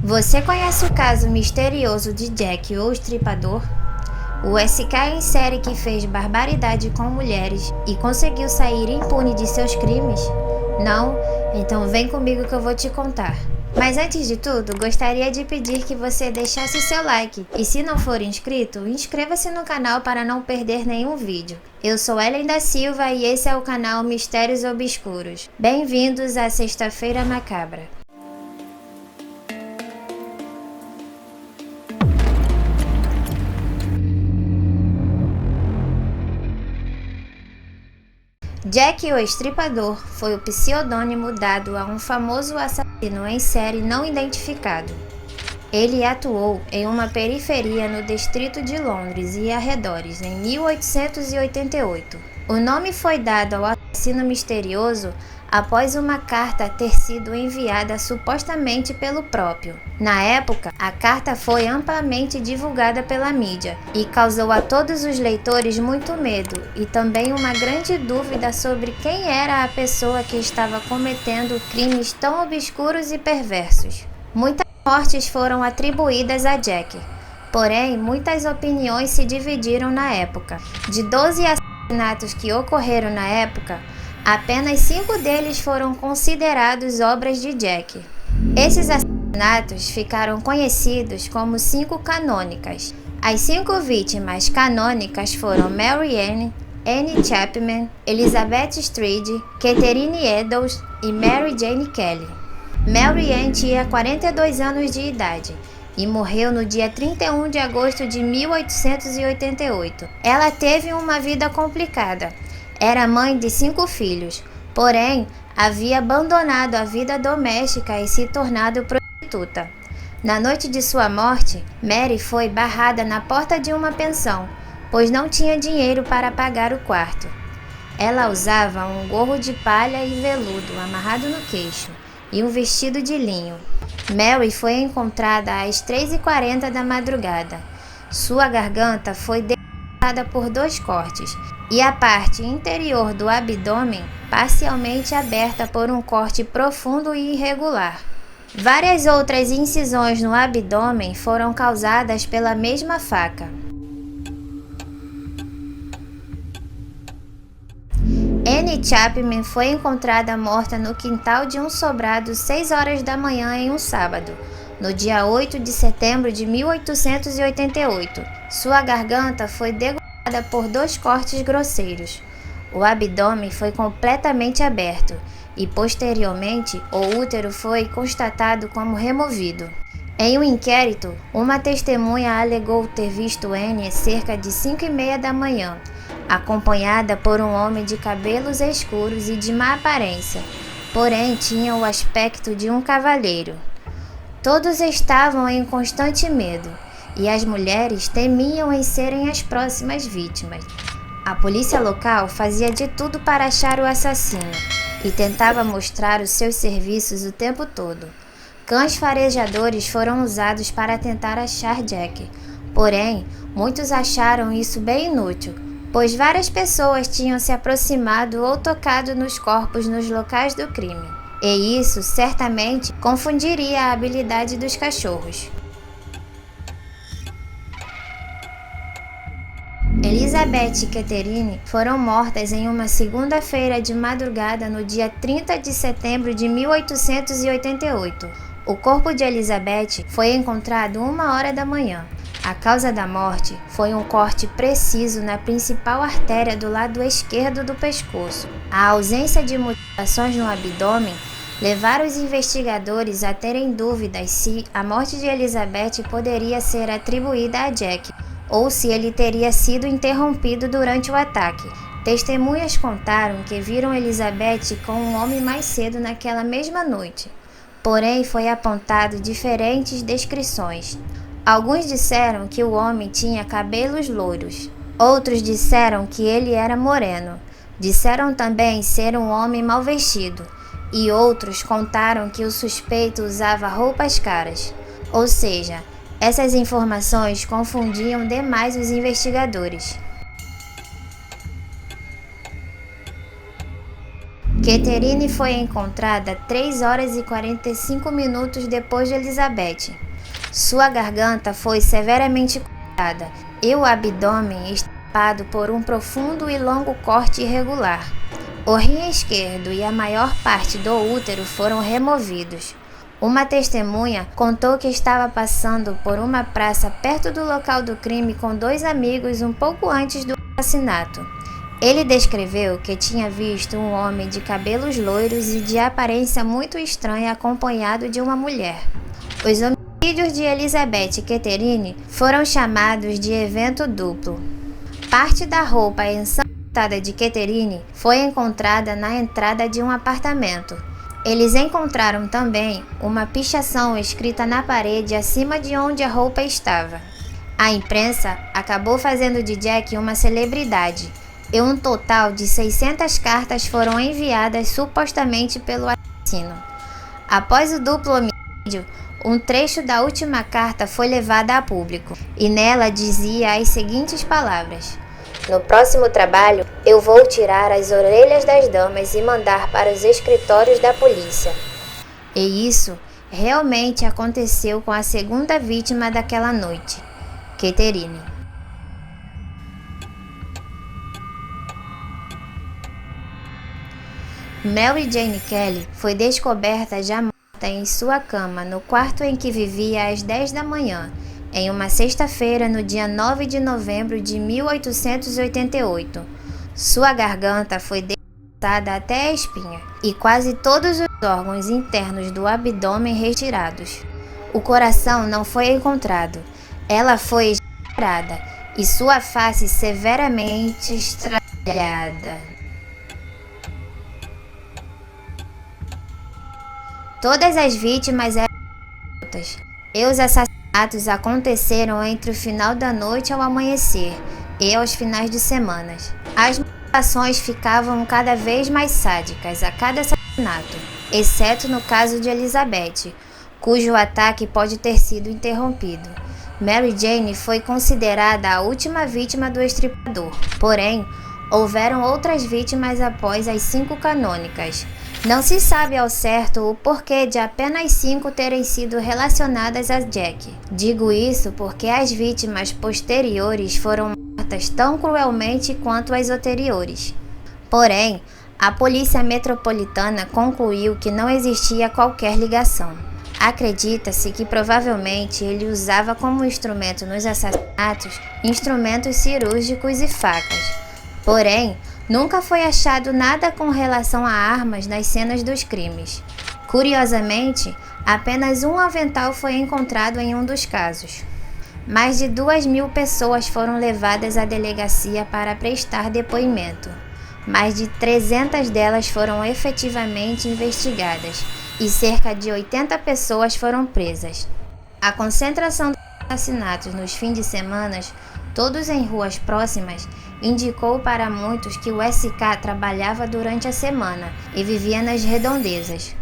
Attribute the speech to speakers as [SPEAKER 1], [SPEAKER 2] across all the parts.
[SPEAKER 1] Você conhece o caso misterioso de Jack o Estripador? O SK em série que fez barbaridade com mulheres e conseguiu sair impune de seus crimes? Não? Então vem comigo que eu vou te contar. Mas antes de tudo, gostaria de pedir que você deixasse seu like. E se não for inscrito, inscreva-se no canal para não perder nenhum vídeo. Eu sou Ellen da Silva e esse é o canal Mistérios Obscuros. Bem-vindos à Sexta-feira Macabra. Jack o Estripador foi o pseudônimo dado a um famoso assassino em série não identificado. Ele atuou em uma periferia no distrito de Londres e arredores em 1888. O nome foi dado ao assassino misterioso após uma carta ter sido enviada supostamente pelo próprio. Na época, a carta foi amplamente divulgada pela mídia e causou a todos os leitores muito medo e também uma grande dúvida sobre quem era a pessoa que estava cometendo crimes tão obscuros e perversos. Muitas mortes foram atribuídas a Jack, porém muitas opiniões se dividiram na época. De 12 assassinatos que ocorreram na época, apenas 5 deles foram considerados obras de Jack. Esses assassinatos ficaram conhecidos como 5 canônicas. As 5 vítimas canônicas foram Mary Anne Chapman, Elizabeth Stride, Catherine Eddowes e Mary Jane Kelly. Mary Ann tinha 42 anos de idade e morreu no dia 31 de agosto de 1888. Ela teve uma vida complicada. Era mãe de 5 filhos, porém havia abandonado a vida doméstica e se tornado prostituta. Na noite de sua morte, Mary foi barrada na porta de uma pensão, pois não tinha dinheiro para pagar o quarto. Ela usava um gorro de palha e veludo amarrado no queixo e um vestido de linho. Mary foi encontrada às 3h40 da madrugada. Sua garganta foi decortada por 2 cortes e a parte interior do abdômen parcialmente aberta por um corte profundo e irregular. Várias outras incisões no abdômen foram causadas pela mesma faca. Anne Chapman foi encontrada morta no quintal de um sobrado 6 horas da manhã em um sábado, no dia 8 de setembro de 1888. Sua garganta foi degolada por 2 cortes grosseiros. O abdômen foi completamente aberto e, posteriormente, o útero foi constatado como removido. Em um inquérito, uma testemunha alegou ter visto Anne cerca de 5h30 da manhã, acompanhada por um homem de cabelos escuros e de má aparência, porém tinha o aspecto de um cavalheiro. Todos estavam em constante medo, e as mulheres temiam em serem as próximas vítimas. A polícia local fazia de tudo para achar o assassino e tentava mostrar os seus serviços o tempo todo. Cães farejadores foram usados para tentar achar Jack, porém, muitos acharam isso bem inútil, pois várias pessoas tinham se aproximado ou tocado nos corpos nos locais do crime, e isso certamente confundiria a habilidade dos cachorros. Elizabeth e Catherine foram mortas em uma segunda-feira de madrugada no dia 30 de setembro de 1888. O corpo de Elizabeth foi encontrado 1h da manhã. A causa da morte foi um corte preciso na principal artéria do lado esquerdo do pescoço. A ausência de mutilações no abdômen levaram os investigadores a terem dúvidas se a morte de Elizabeth poderia ser atribuída a Jack, ou se ele teria sido interrompido durante o ataque. Testemunhas contaram que viram Elizabeth com um homem mais cedo naquela mesma noite, porém foi apontado diferentes descrições. Alguns disseram que o homem tinha cabelos loiros, outros disseram que ele era moreno, disseram também ser um homem mal vestido, e outros contaram que o suspeito usava roupas caras, ou seja, essas informações confundiam demais os investigadores. Catherine foi encontrada 3 horas e 45 minutos depois de Elizabeth. Sua garganta foi severamente cortada e o abdômen estripado por um profundo e longo corte irregular. O rim esquerdo e a maior parte do útero foram removidos. Uma testemunha contou que estava passando por uma praça perto do local do crime com 2 amigos um pouco antes do assassinato. Ele descreveu que tinha visto um homem de cabelos loiros e de aparência muito estranha acompanhado de uma mulher. Os homicídios de Elizabeth e Catherine foram chamados de evento duplo. Parte da roupa ensangrentada de Catherine foi encontrada na entrada de um apartamento. Eles encontraram também uma pichação escrita na parede acima de onde a roupa estava. A imprensa acabou fazendo de Jack uma celebridade, e um total de 600 cartas foram enviadas supostamente pelo assassino. Após o duplo homicídio, um trecho da última carta foi levado a público, e nela dizia as seguintes palavras: "No próximo trabalho, eu vou tirar as orelhas das damas e mandar para os escritórios da polícia." E isso realmente aconteceu com a segunda vítima daquela noite, Catherine. Mary Jane Kelly foi descoberta já morta em sua cama no quarto em que vivia às 10 da manhã, em uma sexta-feira no dia 9 de novembro de 1888. Sua garganta foi destroçada até a espinha e quase todos os órgãos internos do abdômen retirados. O coração não foi encontrado. Ela foi estrangulada e sua face severamente estragada. Todas as vítimas eram adultas, e os assassinatos aconteceram entre o final da noite ao amanhecer e aos finais de semana. As motivações ficavam cada vez mais sádicas a cada assassinato, exceto no caso de Elizabeth, cujo ataque pode ter sido interrompido. Mary Jane foi considerada a última vítima do estripador, porém, houveram outras vítimas após as 5 canônicas. Não se sabe ao certo o porquê de apenas 5 terem sido relacionadas a Jack. Digo isso porque as vítimas posteriores foram mortas tão cruelmente quanto as anteriores. Porém, a Polícia Metropolitana concluiu que não existia qualquer ligação. Acredita-se que provavelmente ele usava como instrumento nos assassinatos instrumentos cirúrgicos e facas. Porém, nunca foi achado nada com relação a armas nas cenas dos crimes. Curiosamente, apenas um avental foi encontrado em um dos casos. Mais de 2.000 pessoas foram levadas à delegacia para prestar depoimento. Mais de 300 delas foram efetivamente investigadas e cerca de 80 pessoas foram presas. A concentração dos assassinatos nos fins de semana, todos em ruas próximas, indicou para muitos que o SK trabalhava durante a semana e vivia nas redondezas.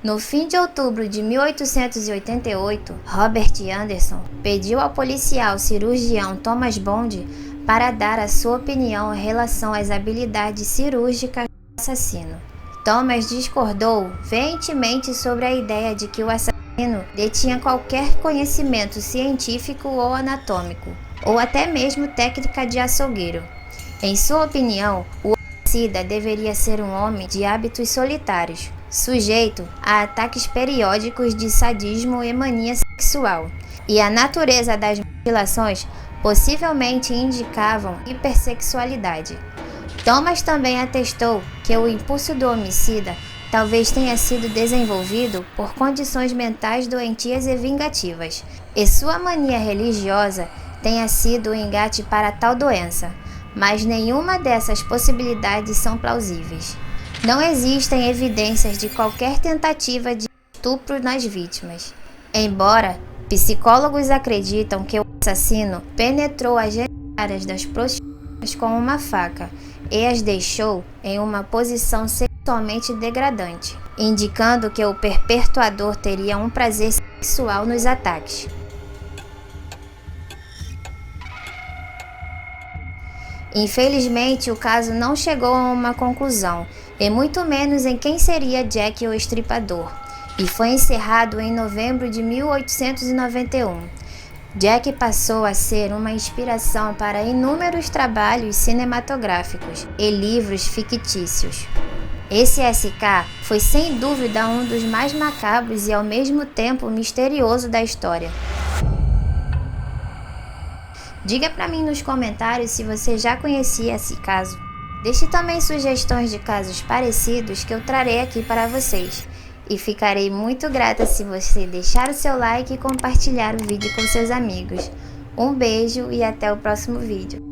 [SPEAKER 1] No fim de outubro de 1888, Robert Anderson pediu ao policial cirurgião Thomas Bond para dar a sua opinião em relação às habilidades cirúrgicas do assassino. Thomas discordou veementemente sobre a ideia de que o assassino detinha qualquer conhecimento científico ou anatômico, ou até mesmo técnica de açougueiro. Em sua opinião, o homicida deveria ser um homem de hábitos solitários, sujeito a ataques periódicos de sadismo e mania sexual, e a natureza das mutilações possivelmente indicavam hipersexualidade. Thomas também atestou que o impulso do homicida talvez tenha sido desenvolvido por condições mentais doentias e vingativas, e sua mania religiosa tenha sido o engate para tal doença, mas nenhuma dessas possibilidades são plausíveis. Não existem evidências de qualquer tentativa de estupro nas vítimas, embora psicólogos acreditam que o assassino penetrou as genitálias das prostitutas com uma faca e as deixou em uma posição sexualmente degradante, indicando que o perpetuador teria um prazer sexual nos ataques. Infelizmente, o caso não chegou a uma conclusão, e muito menos em quem seria Jack o Estripador, e foi encerrado em novembro de 1891. Jack passou a ser uma inspiração para inúmeros trabalhos cinematográficos e livros fictícios. Esse SK foi sem dúvida um dos mais macabros e ao mesmo tempo misterioso da história. Diga para mim nos comentários se você já conhecia esse caso. Deixe também sugestões de casos parecidos que eu trarei aqui para vocês. E ficarei muito grata se você deixar o seu like e compartilhar o vídeo com seus amigos. Um beijo e até o próximo vídeo.